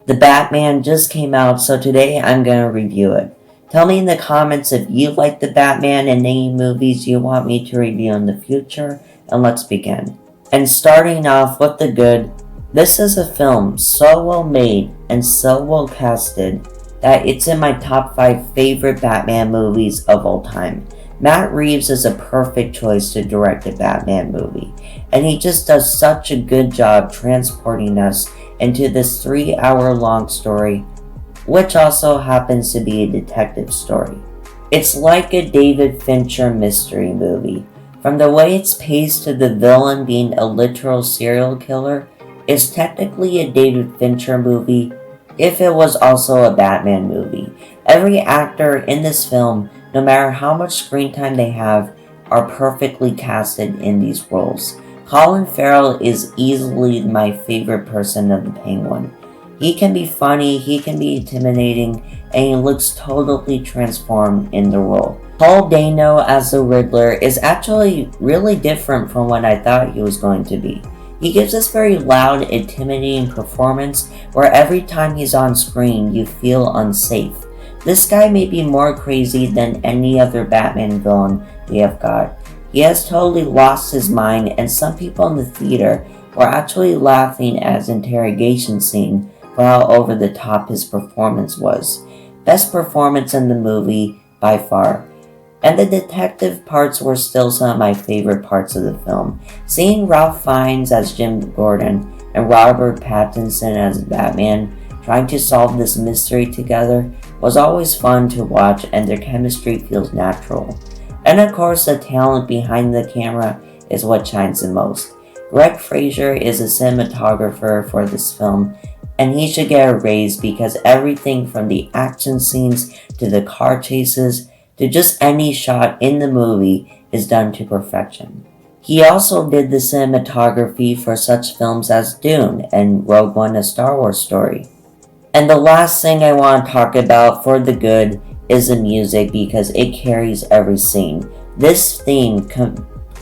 The Batman just came out, so today I'm gonna review it. Tell me in the comments if you like the Batman and any movies you want me to review in the future, and let's begin. And starting off with the good, this is a film so well made and so well casted that it's in my top 5 favorite Batman movies of all time. Matt Reeves is a perfect choice to direct a Batman movie, and he just does such a good job transporting us into this 3-hour long story, which also happens to be a detective story. It's like a David Fincher mystery movie. From the way it's paced to the villain being a literal serial killer, it's technically a David Fincher movie if it was also a Batman movie. Every actor in this film, no matter how much screen time they have, are perfectly casted in these roles. Colin Farrell is easily my favorite person of the Penguin. He can be funny, he can be intimidating, and he looks totally transformed in the role. Paul Dano as the Riddler is actually really different from what I thought he was going to be. He gives this very loud, intimidating performance where every time he's on screen you feel unsafe. This guy may be more crazy than any other Batman villain we have got. He has totally lost his mind, and some people in the theater were actually laughing at his interrogation scene for how over the top his performance was. Best performance in the movie by far. And the detective parts were still some of my favorite parts of the film. Seeing Ralph Fiennes as Jim Gordon and Robert Pattinson as Batman trying to solve this mystery together was always fun to watch, and their chemistry feels natural. And of course, the talent behind the camera is what shines the most. Greg Fraser is a cinematographer for this film, and he should get a raise because everything from the action scenes to the car chases to just any shot in the movie is done to perfection. He also did the cinematography for such films as Dune and Rogue One: A Star Wars Story. And the last thing I want to talk about for the good is the music because it carries every scene. This theme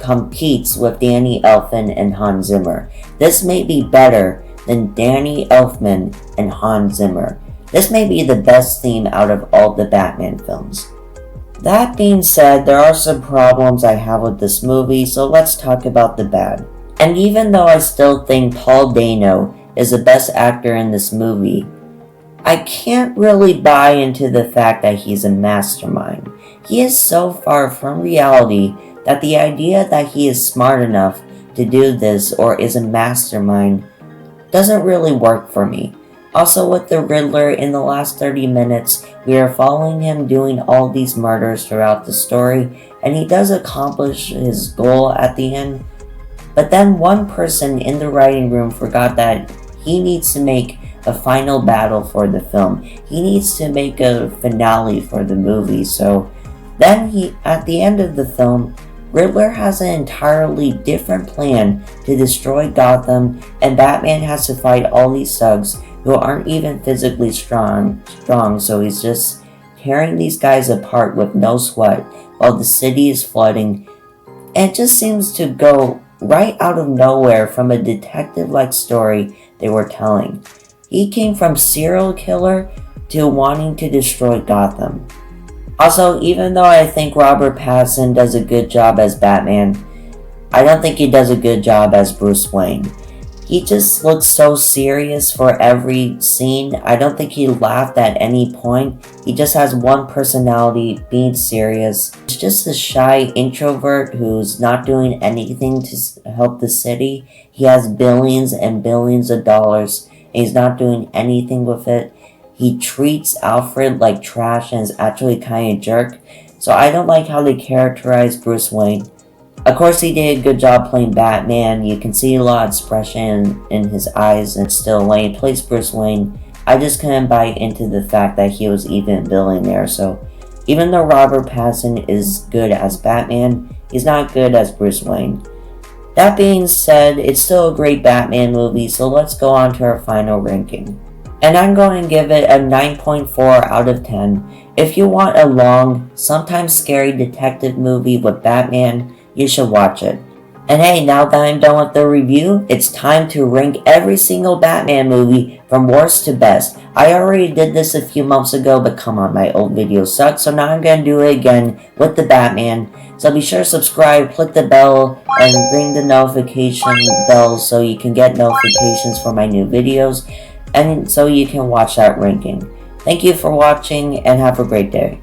competes with Danny Elfman and Hans Zimmer. This may be better than Danny Elfman and Hans Zimmer. This may be the best theme out of all the Batman films. That being said, there are some problems I have with this movie, so let's talk about the bad. And even though I still think Paul Dano is the best actor in this movie, I can't really buy into the fact that he's a mastermind. He is so far from reality that the idea that he is smart enough to do this or is a mastermind doesn't really work for me. Also, with the Riddler, in the last 30 minutes, we are following him doing all these murders throughout the story, and he does accomplish his goal at the end. But then one person in the writing room forgot that he needs to make a final battle for the film. He needs to make a finale for the movie. So then at the end of the film, Riddler has an entirely different plan to destroy Gotham, and Batman has to fight all these thugs who aren't even physically strong, so he's just tearing these guys apart with no sweat while the city is flooding. And it just seems to go right out of nowhere from a detective-like story they were telling. He came from serial killer to wanting to destroy Gotham. Also, even though I think Robert Pattinson does a good job as Batman, I don't think he does a good job as Bruce Wayne. He just looks so serious for every scene. I don't think he laughed at any point. He just has one personality, being serious. He's just a shy introvert who's not doing anything to help the city. He has billions and billions of dollars, and he's not doing anything with it. He treats Alfred like trash and is actually kind of a jerk. So I don't like how they characterize Bruce Wayne. Of course, he did a good job playing Batman. You can see a lot of expression in his eyes, and still when he plays Bruce Wayne, I just couldn't buy into the fact that he was even a billionaire. So even though Robert Pattinson is good as Batman, he's not good as Bruce Wayne. That being said, it's still a great Batman movie, so let's go on to our final ranking. And I'm going to give it a 9.4 out of 10. If you want a long, sometimes scary detective movie with Batman, you should watch it. And hey, now that I'm done with the review, it's time to rank every single Batman movie from worst to best. I already did this a few months ago, but come on, my old video sucked, so now I'm gonna do it again with the Batman. So be sure to subscribe, click the bell, and ring the notification bell so you can get notifications for my new videos, and so you can watch that ranking. Thank you for watching, and have a great day.